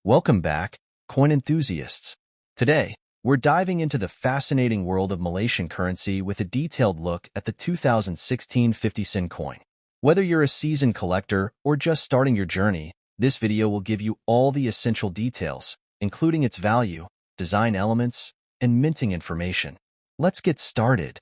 Welcome back, coin enthusiasts. Today, we're diving into the fascinating world of Malaysian currency with a detailed look at the 2016 50 Sen coin. Whether you're a seasoned collector or just starting your journey, this video will give you all the essential details, including its value, design elements, and minting information. Let's get started.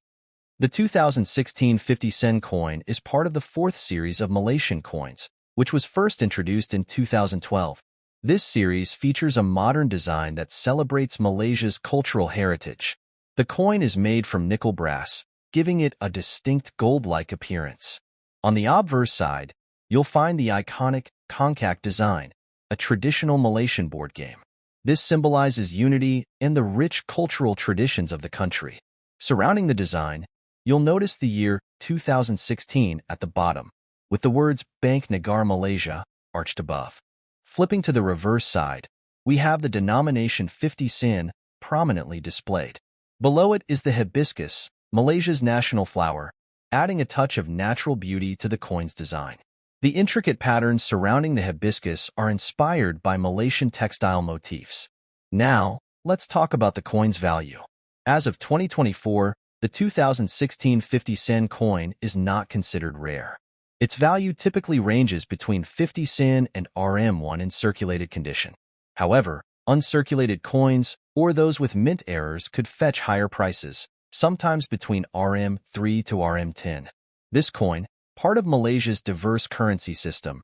The 2016 50 Sen coin is part of the Fourth Series of Malaysian coins, which was first introduced in 2012. This series features a modern design that celebrates Malaysia's cultural heritage. The coin is made from nickel brass, giving it a distinct gold-like appearance. On the obverse side, you'll find the iconic Congkak design, a traditional Malaysian board game. This symbolizes unity and the rich cultural traditions of the country. Surrounding the design, you'll notice the year 2016 at the bottom, with the words BANK NEGARA MALAYSIA arched above. Flipping to the reverse side, we have the denomination 50 Sen prominently displayed. Below it is the hibiscus, Malaysia's national flower, adding a touch of natural beauty to the coin's design. The intricate patterns surrounding the hibiscus are inspired by Malaysian textile motifs. Now, let's talk about the coin's value. As of 2024, the 2016 50 Sen coin is not considered rare. Its value typically ranges between 50 Sen and RM1 in circulated condition. However, uncirculated coins or those with mint errors could fetch higher prices, sometimes between RM3 to RM10. This coin, part of Malaysia's diverse currency system,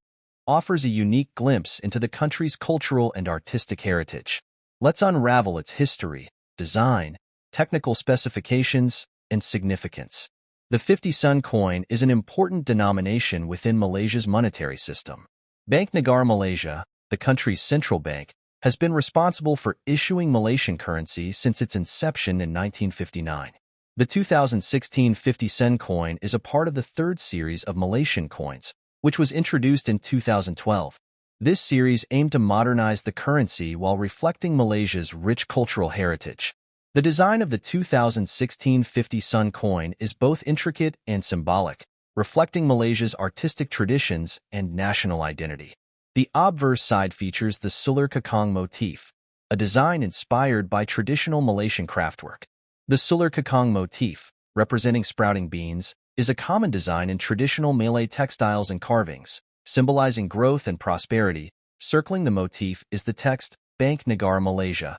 offers a unique glimpse into the country's cultural and artistic heritage. Let's unravel its history, design, technical specifications, and significance. The 50 Sen coin is an important denomination within Malaysia's monetary system. BANK NEGARA Malaysia, the country's central bank, has been responsible for issuing Malaysian currency since its inception in 1959. The 2016 50 Sen coin is a part of the third series of Malaysian coins, which was introduced in 2012. This series aimed to modernize the currency while reflecting Malaysia's rich cultural heritage. The design of the 2016 50 Sen coin is both intricate and symbolic, reflecting Malaysia's artistic traditions and national identity. The obverse side features the Sulur Kekong motif, a design inspired by traditional Malaysian craftwork. The Sulur Kekong motif, representing sprouting beans, is a common design in traditional Malay textiles and carvings, symbolizing growth and prosperity. Circling the motif is the text BANK NEGARA MALAYSIA,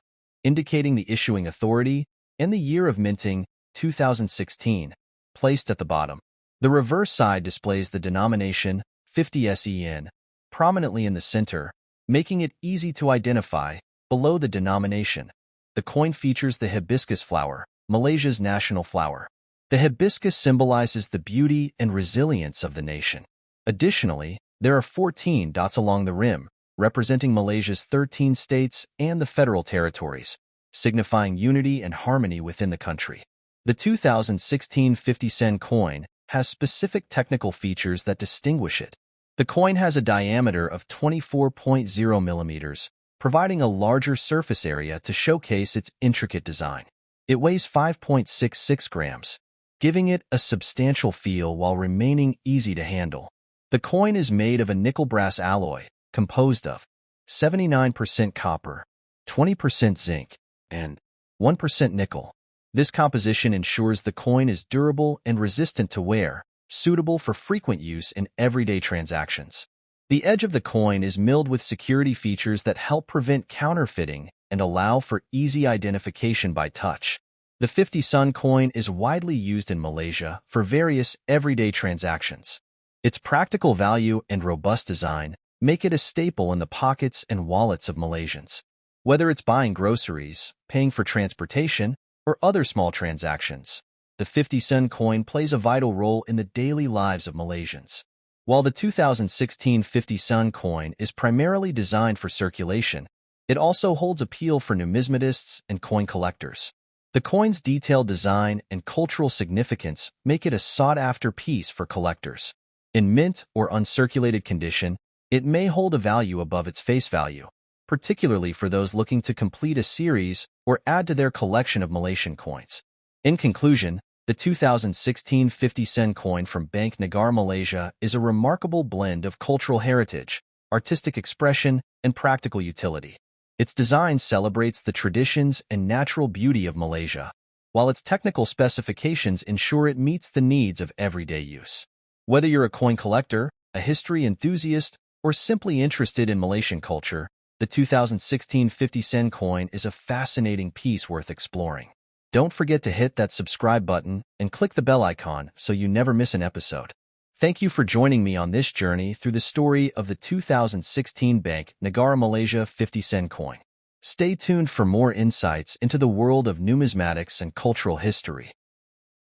indicating the issuing authority and the year of minting, 2016, placed at the bottom. The reverse side displays the denomination, 50 Sen, prominently in the center, making it easy to identify. Below the denomination, the coin features the hibiscus flower, Malaysia's national flower. The hibiscus symbolizes the beauty and resilience of the nation. Additionally, there are 14 dots along the rim, representing Malaysia's 13 states and the federal territories, signifying unity and harmony within the country. The 2016 50 Sen coin has specific technical features that distinguish it. The coin has a diameter of 24.0 millimeters, providing a larger surface area to showcase its intricate design. It weighs 5.66 grams, giving it a substantial feel while remaining easy to handle. The coin is made of a nickel brass alloy, composed of 79% copper, 20% zinc, and 1% nickel. This composition ensures the coin is durable and resistant to wear, suitable for frequent use in everyday transactions. The edge of the coin is milled with security features that help prevent counterfeiting and allow for easy identification by touch. The 50 Sen coin is widely used in Malaysia for various everyday transactions. Its practical value and robust design make it a staple in the pockets and wallets of Malaysians. Whether it's buying groceries, paying for transportation, or other small transactions, the 50 Sen coin plays a vital role in the daily lives of Malaysians. While the 2016 50 Sen coin is primarily designed for circulation, it also holds appeal for numismatists and coin collectors. The coin's detailed design and cultural significance make it a sought-after piece for collectors. In mint or uncirculated condition, it may hold a value above its face value, particularly for those looking to complete a series or add to their collection of Malaysian coins. In conclusion, the 2016 50 Sen coin from BANK NEGARA Malaysia is a remarkable blend of cultural heritage, artistic expression, and practical utility. Its design celebrates the traditions and natural beauty of Malaysia, while its technical specifications ensure it meets the needs of everyday use. Whether you're a coin collector, a history enthusiast, or simply interested in Malaysian culture, the 2016 50 Sen coin is a fascinating piece worth exploring. Don't forget to hit that subscribe button and click the bell icon so you never miss an episode. Thank you for joining me on this journey through the story of the 2016 BANK NEGARA Malaysia 50 Sen coin. Stay tuned for more insights into the world of numismatics and cultural history.